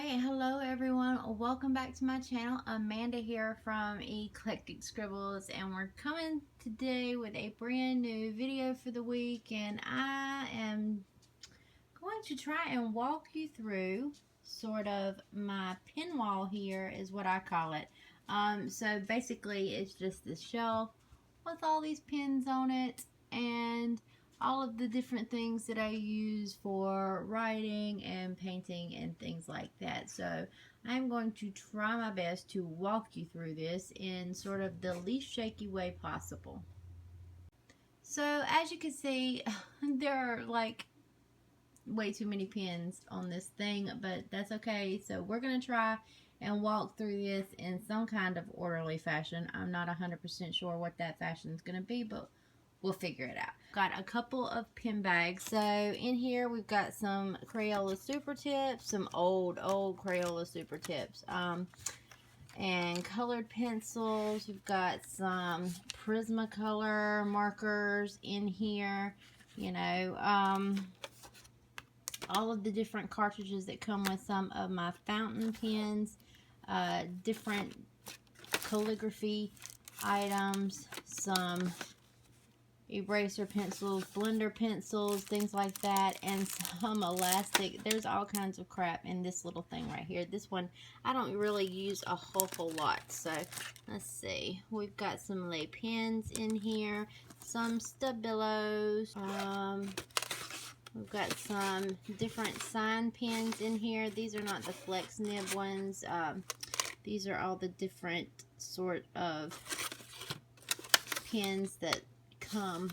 Alright, hello everyone. Welcome back to my channel. Amanda here from Eclectic Scribbles, and we're coming today with a brand new video for the week, and I am going to try and walk you through sort of my pin wall here is what I call it. So basically it's just this shelf with all these pins on it and all of the different things that I use for writing and painting and things like that. So I'm going to try my best to walk you through this in sort of the least shaky way possible. So as you can see, there are like way too many pins on this thing, but that's okay. So we're going to try and walk through this in some kind of orderly fashion. I'm not 100% sure what that fashion is going to be, but we'll figure it out. Got a couple of pin bags. So in here we've got some Crayola Super Tips, some old Crayola Super Tips, and colored pencils. We've got some Prismacolor markers in here, you know, all of the different cartridges that come with some of my fountain pens, different calligraphy items, some eraser pencils, blender pencils, things like that, and some elastic. There's all kinds of crap in this little thing right here. This one I don't really use a whole lot. So let's see, we've got some lay pens in here, some Stabilos, we've got some different sign pens in here. These are not the flex nib ones. These are all the different sort of pens that come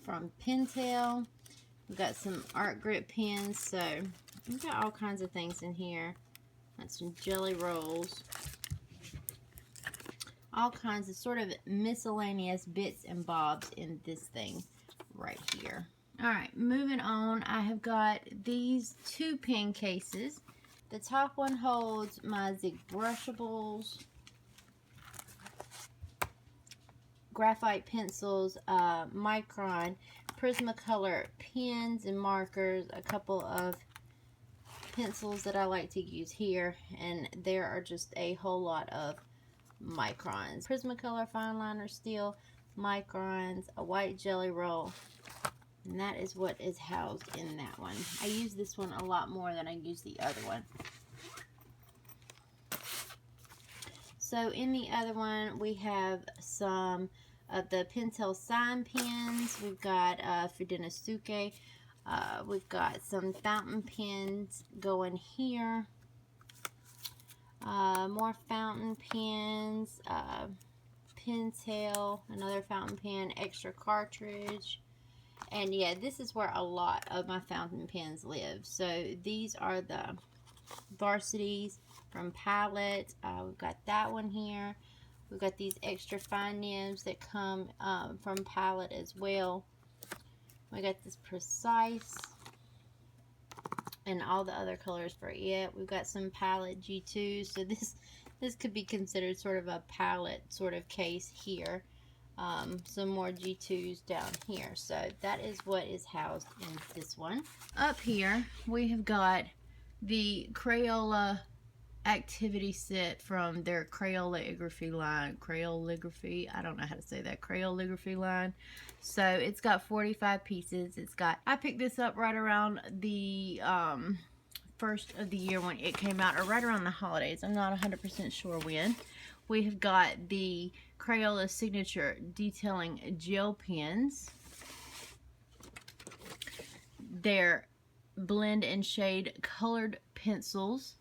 from Pentel. We've got some art grip pens. So we've got all kinds of things in here. Got some jelly rolls. All kinds of sort of miscellaneous bits and bobs in this thing right here. Alright, moving on, I have got these two pen cases. The top one holds my Zig Brushables, graphite pencils, Micron, Prismacolor pens and markers, a couple of pencils that I like to use here, and there are just a whole lot of Microns. Prismacolor Fineliner Steel, Microns, a white jelly roll. And that is what is housed in that one. I use this one a lot more than I use the other one. So in the other one, we have some of the Pentel sign pens. We've got Fineliners. We've got some fountain pens going here. More fountain pens. Pentel, another fountain pen, extra cartridge. And yeah, this is where a lot of my fountain pens live. So these are the Varsities from Palette. We've got that one here. We've got these extra fine nibs that come from Palette as well. We got this Precise and all the other colors for it. We've got some Palette G2. So this could be considered sort of a palette sort of case here. Some more G2s down here. So that is what is housed in this one. Up here we have got the Crayola activity set from their Crayoligraphy line. Crayoligraphy, I don't know how to say that. Crayoligraphy line. So it's got 45 pieces. I picked this up right around the first of the year when it came out, or right around the holidays. I'm not 100% sure when. We have got the Crayola Signature Detailing Gel Pens. Their blend and shade colored pencils.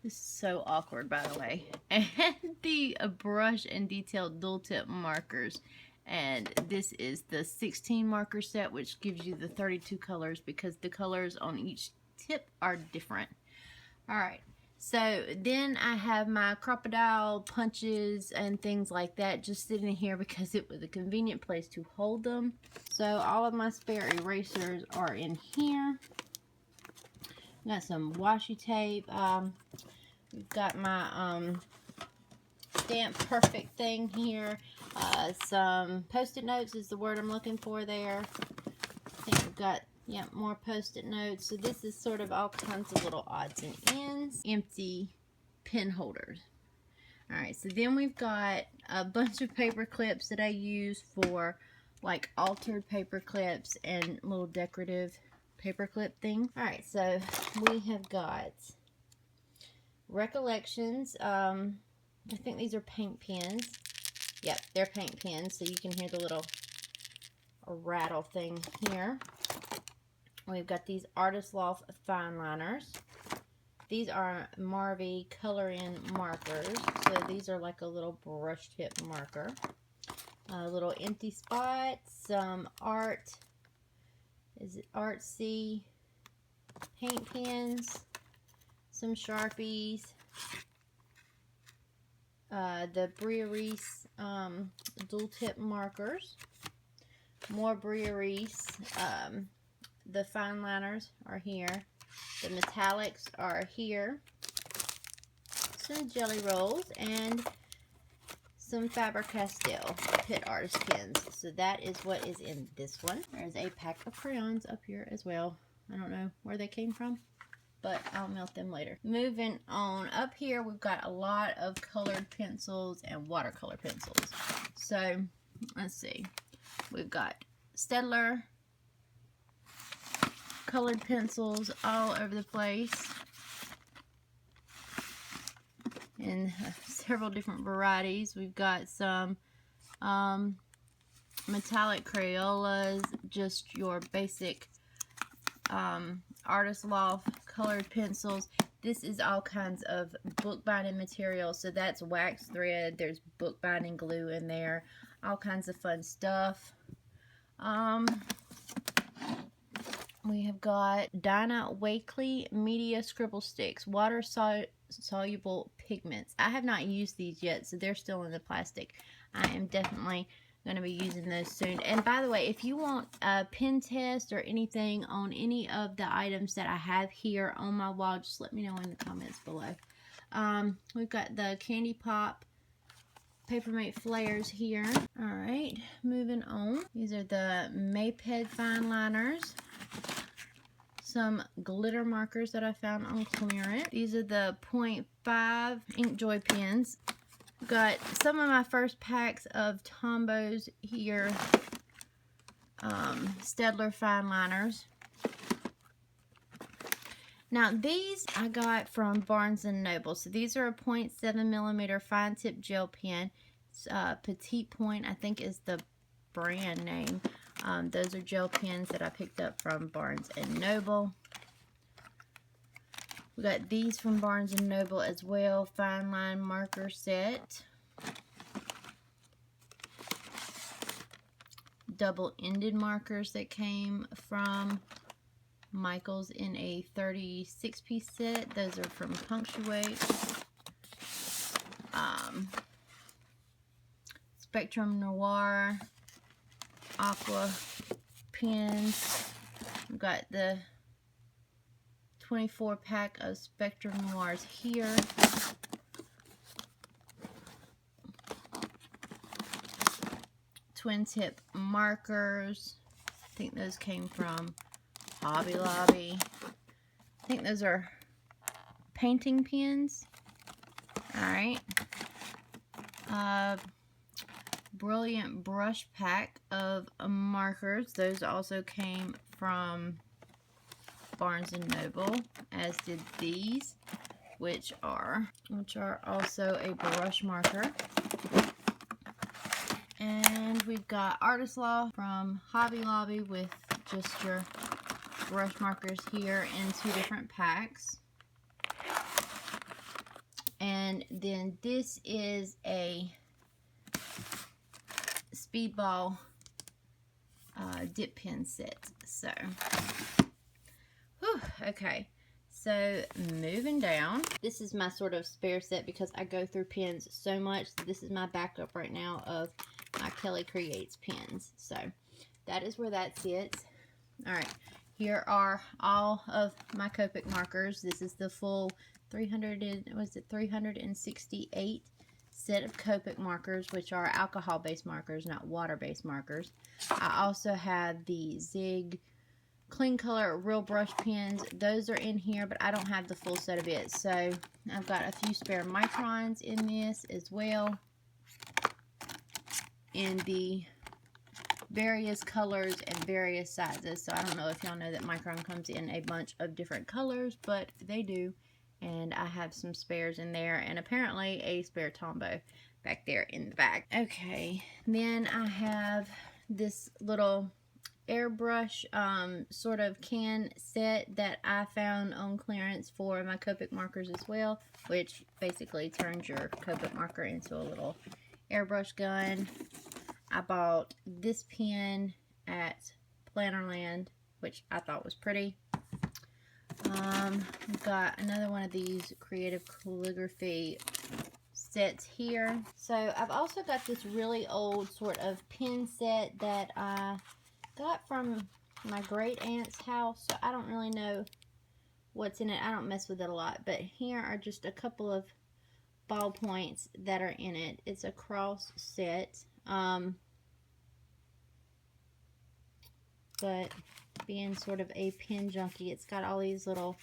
This is so awkward, by the way. And the brush and detailed dual tip markers. And this is the 16 marker set, which gives you the 32 colors because the colors on each tip are different. Alright. So then I have my crocodile punches and things like that just sitting here because it was a convenient place to hold them. So all of my spare erasers are in here. Got some washi tape. We've got my Stamp Perfect thing here. Some Post-it notes is the word I'm looking for there. I think we've got Yep, more post-it notes. So this is sort of all kinds of little odds and ends. Empty pen holders. Alright, so then we've got a bunch of paper clips that I use for like altered paper clips and little decorative paper clip things. Alright, so we have got Recollections. I think these are paint pens. Yep, they're paint pens, so you can hear the little rattle thing here. We've got these Artist Loft Fineliners. These are Marvy Color-In Markers. So these are like a little brush tip marker. A little empty spot. Some artsy paint pens. Some Sharpies. The Breeries dual tip markers. More Breeries. The Fineliners are here. The metallics are here. Some Jelly Rolls and some Faber-Castell Pit Artist pens. So that is what is in this one. There's a pack of crayons up here as well. I don't know where they came from, but I'll melt them later. Moving on up here, we've got a lot of colored pencils and watercolor pencils. So let's see. We've got Staedtler colored pencils all over the place in several different varieties. We've got some metallic Crayolas, just your basic Artist Loft colored pencils. This is all kinds of bookbinding material, so that's wax thread, there's bookbinding glue in there, all kinds of fun stuff. We have got Dinah Wakley Media Scribble Sticks, water soluble pigments. I have not used these yet, so they're still in the plastic. I am definitely going to be using those soon. And by the way, if you want a pen test or anything on any of the items that I have here on my wall, just let me know in the comments below. We've got the Candy Pop Papermate Flares here. Alright, moving on. These are the Maped Fineliners. Some glitter markers that I found on clearance. These are the 0.5 Ink Joy pens. Got some of my first packs of Tombows here. Staedtler Fineliners. Now these I got from Barnes & Noble. So these are a 0.7mm fine tip gel pen. Petite Point, I think, is the brand name. Those are gel pens that I picked up from Barnes & Noble. We got these from Barnes & Noble as well. Fine line marker set. Double-ended markers that came from Michael's in a 36-piece set. Those are from Punctuate. Spectrum Noir Aqua pens. We've got the 24 pack of Spectrum Noirs here. Twin tip markers. I think those came from Hobby Lobby. I think those are painting pens. Alright. Brilliant brush pack of markers. Those also came from Barnes & Noble, as did these, which are also a brush marker. And we've got Artist Loft from Hobby Lobby with just your brush markers here in 2 different packs. And then this is a Speedball dip pen set. So, whew, okay. So, moving down. This is my sort of spare set because I go through pens so much. This is my backup right now of my Kelly Creates pens. So, that is where that sits. Alright, here are all of my Copic markers. This is the full 368 set of Copic markers, which are alcohol-based markers, not water-based markers. I also have the Zig Clean Color Real Brush Pens. Those are in here, but I don't have the full set of it. So I've got a few spare microns in this as well, in the various colors and various sizes. So I don't know if y'all know that micron comes in a bunch of different colors, but they do. And I have some spares in there, and apparently a spare Tombow back there in the back. Okay, then I have this little airbrush sort of can set that I found on clearance for my Copic markers as well, which basically turns your Copic marker into a little airbrush gun. I bought this pen at Plannerland, which I thought was pretty. We've got another one of these creative calligraphy sets here. So I've also got this really old sort of pen set that I got from my great aunt's house. So I don't really know what's in it. I don't mess with it a lot, but here are just a couple of ballpoints that are in it. It's a cross set. But being sort of a pen junkie, it's got all these little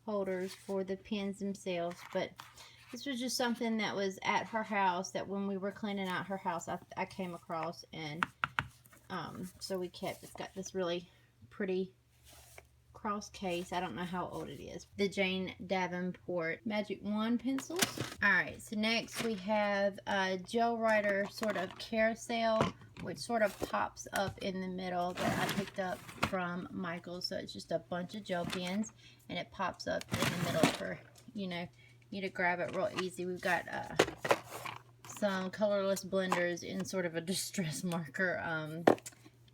holders for the pens themselves. But this was just something that was at her house, that when we were cleaning out her house, I came across, and so we kept. It's got this really pretty cross case. I don't know how old it is. The Jane Davenport Magic Wand pencils. Alright, so next we have a gel writer sort of carousel, which sort of pops up in the middle, that I picked up from Michael's. So it's just a bunch of gel pens, and it pops up in the middle for, you know, you to grab it real easy. We've got some colorless blenders in sort of a distress marker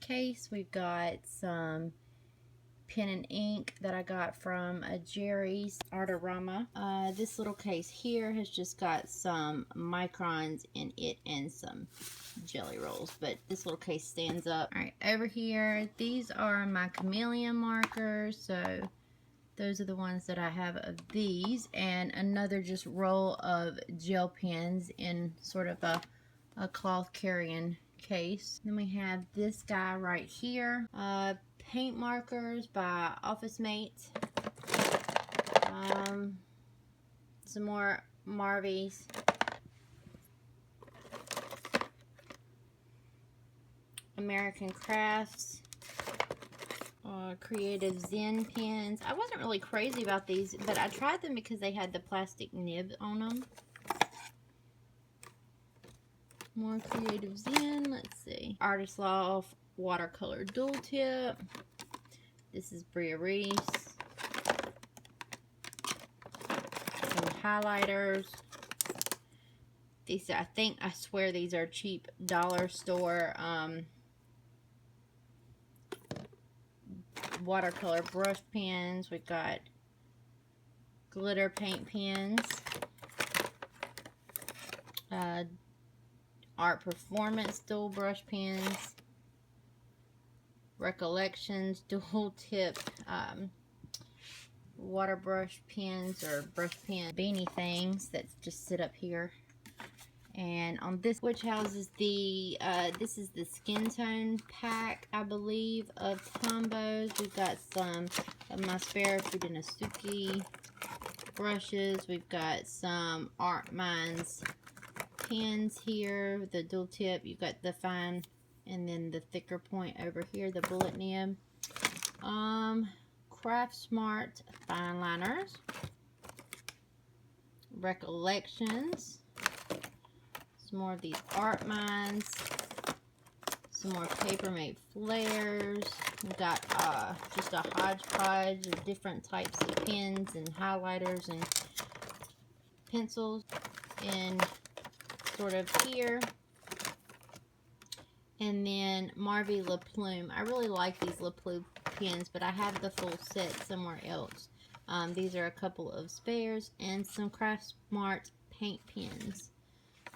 case. We've got some pen and ink that I got from Jerry's Artorama. This little case here has just got some microns in it and some jelly rolls, but this little case stands up. Alright, over here, these are my chameleon markers. So those are the ones that I have of these, and another just roll of gel pens in sort of a cloth carrying case. Then we have this guy right here. Paint markers by Office Mate. Some more Marvies. American Crafts. Creative Zen pens. I wasn't really crazy about these, but I tried them because they had the plastic nib on them. More Creative Zen. Let's see. Artist Loft watercolor dual tip. This is Bria Reese. Some highlighters. These, I swear these are cheap dollar store watercolor brush pens. We've got glitter paint pens. Art Performance dual brush pens. Recollections dual tip water brush pens, or brush pen beanie things that just sit up here. And on this, which houses the this is the skin tone pack, I believe, of Tombows. We've got some of my spare Fudenosuke brushes. We've got some Art Minds pens here, the dual tip. You've got the fine and then the thicker point over here, the bullet nib. Craft Smart Fineliners. Recollections. Some more of these Art Minds. Some more Papermate flares. We've got just a hodgepodge of different types of pens and highlighters and pencils in sort of here. And then Marvie La Plume. I really like these La Plume pens, but I have the full set somewhere else. These are a couple of spares and some Craft Smart paint pens.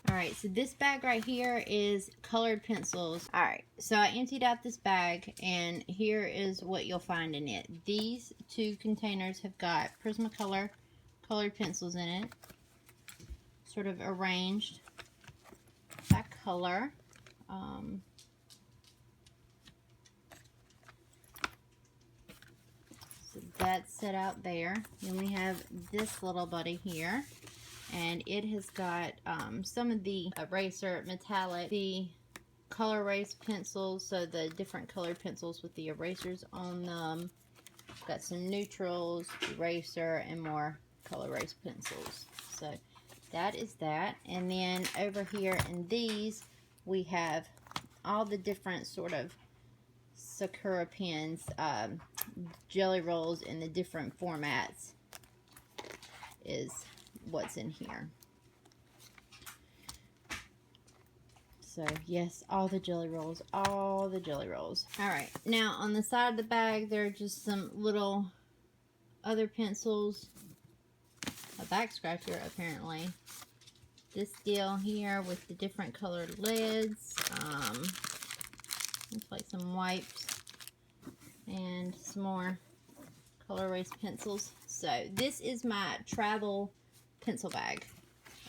Alright, so this bag right here is colored pencils. Alright, so I emptied out this bag, and here is what you'll find in it. These two containers have got Prismacolor colored pencils in it, sort of arranged by color. that's set out there. Then we have this little buddy here, and it has got some of the eraser metallic, the color erase pencils, so the different colored pencils with the erasers on them. Got some neutrals, eraser, and more color erase pencils. So that is that. And then over here in these, we have all the different sort of Sakura pens, jelly rolls in the different formats is what's in here. So yes, all the jelly rolls, all the jelly rolls. Alright, now on the side of the bag, there are just some little other pencils. A back scratcher, apparently. This deal here with the different colored lids. Looks like some wipes. And some more color erase pencils. So this is my travel pencil bag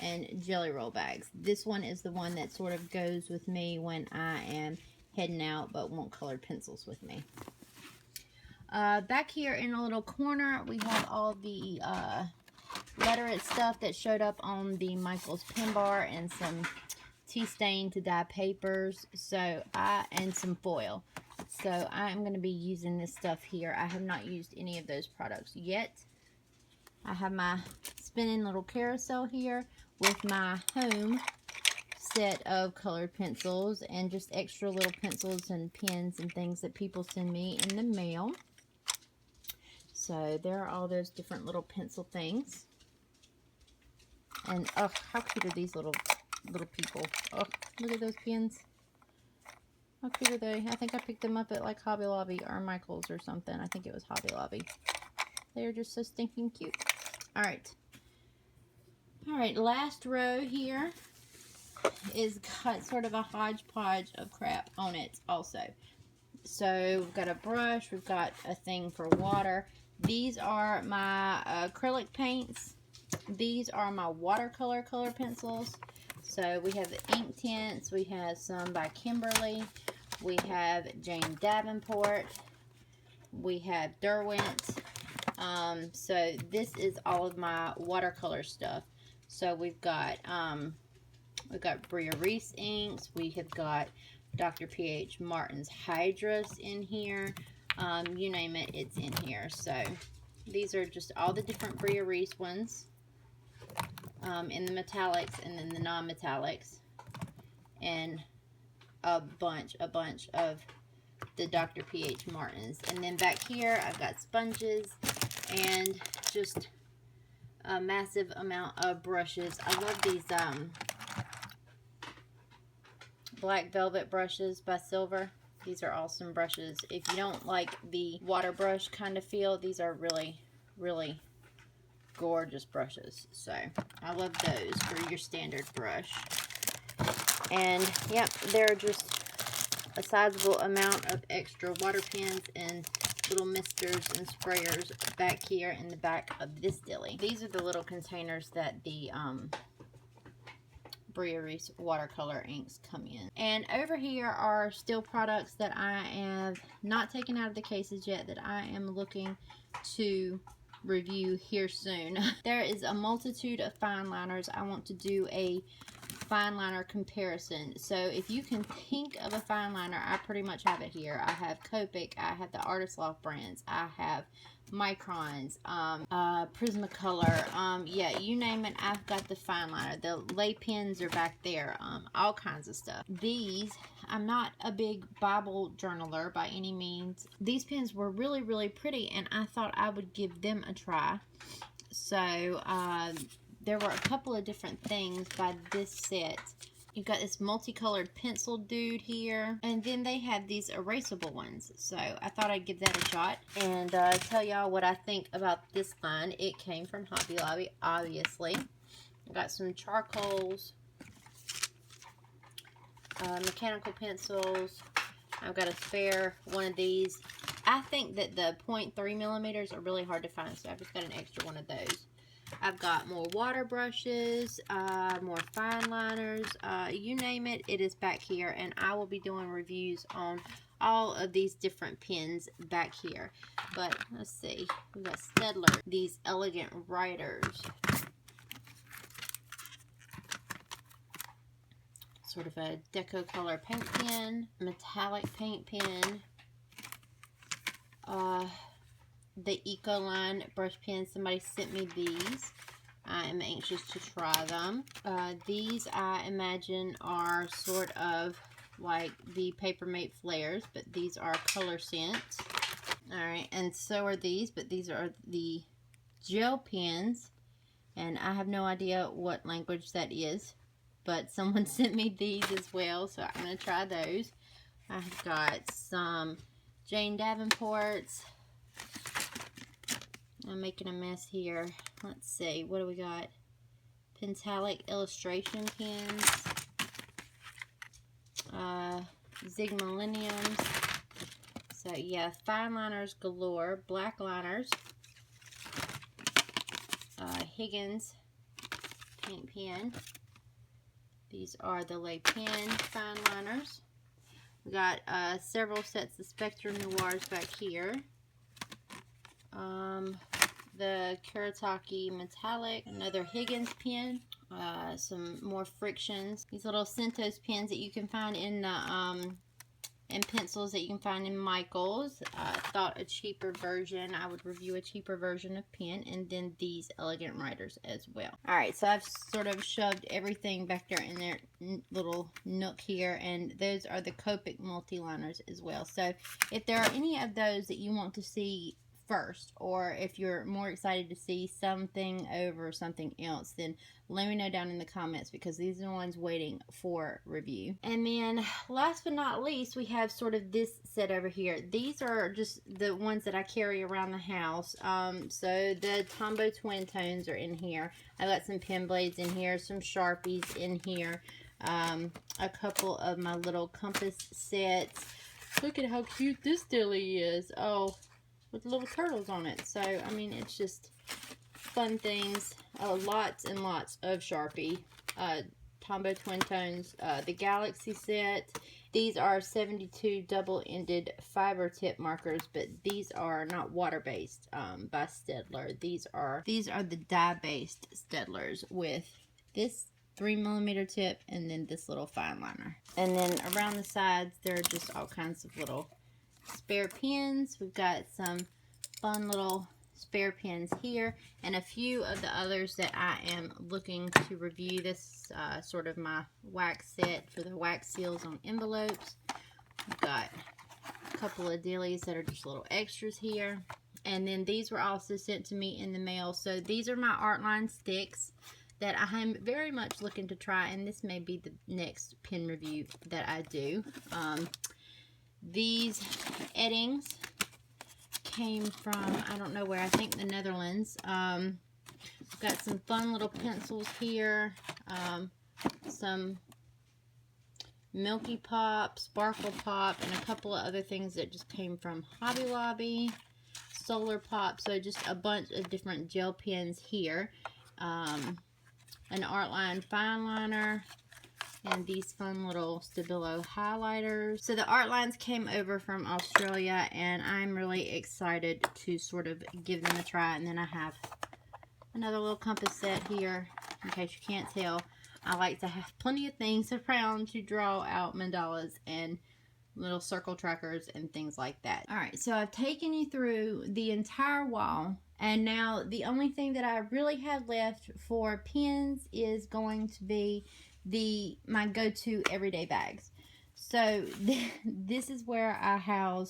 and jelly roll bags. This one is the one that sort of goes with me when I am heading out but want colored pencils with me. Back here in a little corner, we have all the letterette stuff that showed up on the Michaels pen bar, and some tea stain to dye papers, and some foil. So I am going to be using this stuff here. I have not used any of those products yet. I have my spinning little carousel here with my home set of colored pencils and just extra little pencils and pens and things that people send me in the mail. So there are all those different little pencil things. And oh, how cute are these little people. Oh, look at those pens. How cute are they? I think I picked them up at like Hobby Lobby or Michaels or something. I think it was Hobby Lobby. They're just so stinking cute. Alright. Alright, last row here is got sort of a hodgepodge of crap on it also. So we've got a brush, we've got a thing for water. These are my acrylic paints. These are my watercolor color pencils. So we have the ink tints. We have some by Kimberly. We have Jane Davenport. We have Derwent. So this is all of my watercolor stuff. So we've got Bria Reese inks. We have got Dr. P.H. Martin's Hydras in here. You name it, it's in here. So these are just all the different Bria Reese ones. In the metallics and then the non-metallics, and a bunch of the Dr. P.H. Martins. And then back here I've got sponges and just a massive amount of brushes. I love these black velvet brushes by Silver. These are awesome brushes. If you don't like the water brush kind of feel, these are really, really gorgeous brushes. So I love those for your standard brush. And yep, there are just a sizable amount of extra water pens and little misters and sprayers back here in the back of this dilly. These are the little containers that the Bria Reese watercolor inks come in. And over here are still products that I have not taken out of the cases yet that I am looking to review here soon. There is a multitude of fine liners. I want to do a fine liner comparison. So if you can think of a fine liner, I pretty much have it here. I have Copic, I have the Artist Loft brands, I have Microns, Prismacolor, yeah, you name it, I've got the fine liner. The lay pens are back there, all kinds of stuff. These, I'm not a big Bible journaler by any means. These pens were really, really pretty, and I thought I would give them a try. So, there were a couple of different things by this set. You've got this multicolored pencil dude here, and then they have these erasable ones. So I thought I'd give that a shot and tell y'all what I think about this line. It came from Hobby Lobby, obviously. I've got some charcoals, mechanical pencils. I've got a spare one of these. I think that the 0.3 millimeters are really hard to find, so I've just got an extra one of those. I've got more water brushes, more fine liners, you name it, it is back here, and I will be doing reviews on all of these different pens back here. But let's see, we got Staedtler, these elegant writers, sort of a deco color paint pen, metallic paint pen, the Eco line brush pens. Somebody sent me these. I am anxious to try them. These I imagine are sort of like the Papermate flares, but these are color scents. Alright, and so are these, but these are the gel pens, and I have no idea what language that is, but someone sent me these as well, so I'm going to try those. I've got some Jane Davenports. I'm making a mess here. Let's see, what do we got? Pentalic illustration pens. Zig Millenniums. So yeah, Fineliners galore. Black liners. Higgins paint pen. These are the Le Pen Fineliners. We got several sets of Spectre Noirs back here. The Kuretake Metallic, another Higgins pen, some more frictions. These little Centos pens that you can find in the and pencils that you can find in Michael's. I thought a cheaper version, I would review a cheaper version of pen, and then these elegant writers as well. Alright, so I've sort of shoved everything back there in their little nook here, and those are the Copic multi-liners as well. So if there are any of those that you want to see first, or if you're more excited to see something over something else, then let me know down in the comments, because these are the ones waiting for review. And then last but not least, we have sort of this set over here. These are just the ones that I carry around the house. So the Tombow Twin Tones are in here. I've got some pen blades in here, some Sharpies in here, a couple of my little compass sets. Look at how cute this dilly is. Oh, with little turtles on it. So I mean, it's just fun things. Lots and lots of Sharpie, Tombow Twin Tones, the Galaxy set. These are 72 double-ended fiber tip markers, but these are not water-based by Staedtler. These are the dye-based Staedtlers with this 3mm tip and then this little fine liner. And then around the sides, there are just all kinds of little spare pens. We've got some fun little spare pens here, and a few of the others that I am looking to review. This sort of my wax set for the wax seals on envelopes. We've got a couple of dealies that are just little extras here, and then these were also sent to me in the mail. So these are my Artline sticks that I'm very much looking to try, and this may be the next pen review that I do. These Eddings came from, I don't know where, I think the Netherlands. We've got some fun little pencils here, some Milky Pop, Sparkle Pop, and a couple of other things that just came from Hobby Lobby, Solar Pop, so just a bunch of different gel pens here. An Artline fine liner, and these fun little Stabilo highlighters. So the Artlines came over from Australia, and I'm really excited to sort of give them a try. And then I have another little compass set here, in case you can't tell. I like to have plenty of things around to draw out mandalas and little circle trackers and things like that. Alright, so I've taken you through the entire wall, and now the only thing that I really have left for pens is going to be my go-to everyday bags. So this is where I house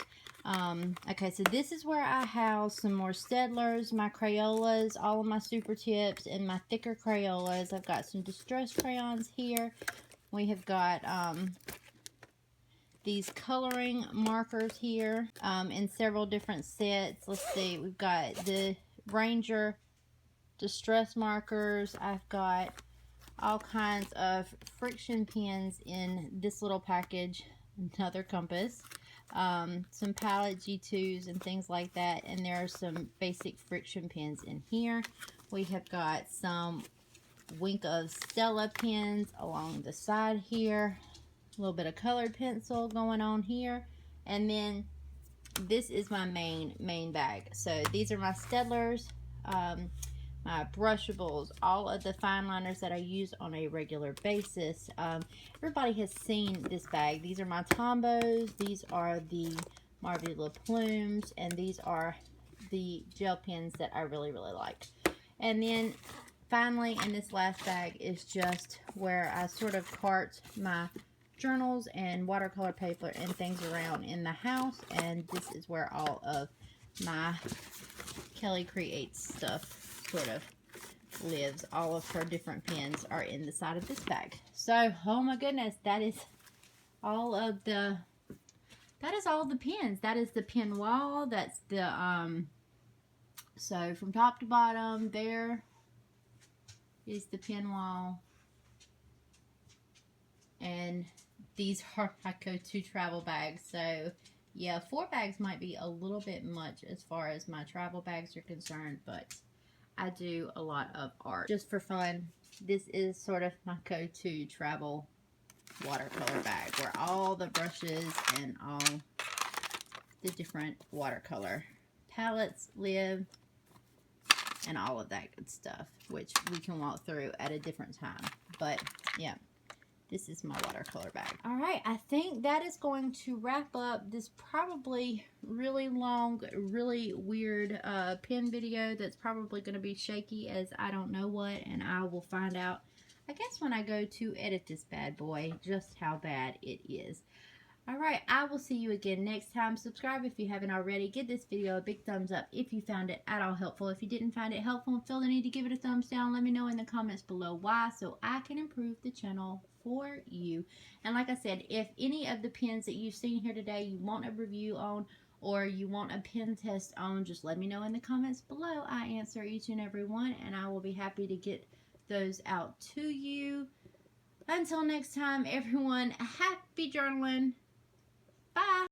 okay, so this is where I house some more Staedtlers, my Crayolas, all of my super tips, and my thicker Crayolas. I've got some distress crayons here. We have got these coloring markers here in several different sets. Let's see, we've got the Ranger distress markers. I've got all kinds of friction pens in this little package, another compass, some palette G2s and things like that, and there are some basic friction pens in here. We have got some Wink of Stella pens along the side here, a little bit of colored pencil going on here, And then this is my main bag. So these are my Staedtlers, my brushables, all of the fine liners that I use on a regular basis. Everybody has seen this bag. These are my Tombos, these are the Marvula Plumes, and these are the gel pens that I really like. And then finally, in this last bag is just where I sort of cart my journals and watercolor paper and things around in the house. And this is where all of my Kelly Creates stuff sort of lives. All of her different pens are in the side of this bag. So, oh my goodness, that is all of the pens. That is the pen wall. That's the so from top to bottom, there is the pen wall. And these are my go-to travel bags. So yeah, 4 bags might be a little bit much as far as my travel bags are concerned, but I do a lot of art just for fun. This is sort of my go-to travel watercolor bag, where all the brushes and all the different watercolor palettes live, and all of that good stuff, which we can walk through at a different time. But yeah, this is my watercolor bag. All right, I think that is going to wrap up this probably really long, really weird pen video that's probably going to be shaky as I don't know what, and I will find out, I guess, when I go to edit this bad boy, just how bad it is. All right, I will see you again next time. Subscribe if you haven't already. Give this video a big thumbs up if you found it at all helpful. If you didn't find it helpful and feel the need to give it a thumbs down, let me know in the comments below why, so I can improve the channel for you. And like I said, if any of the pens that you've seen here today you want a review on, or you want a pen test on, just let me know in the comments below. I answer each and every one, and I will be happy to get those out to you. Until next time, everyone, happy journaling. Bye.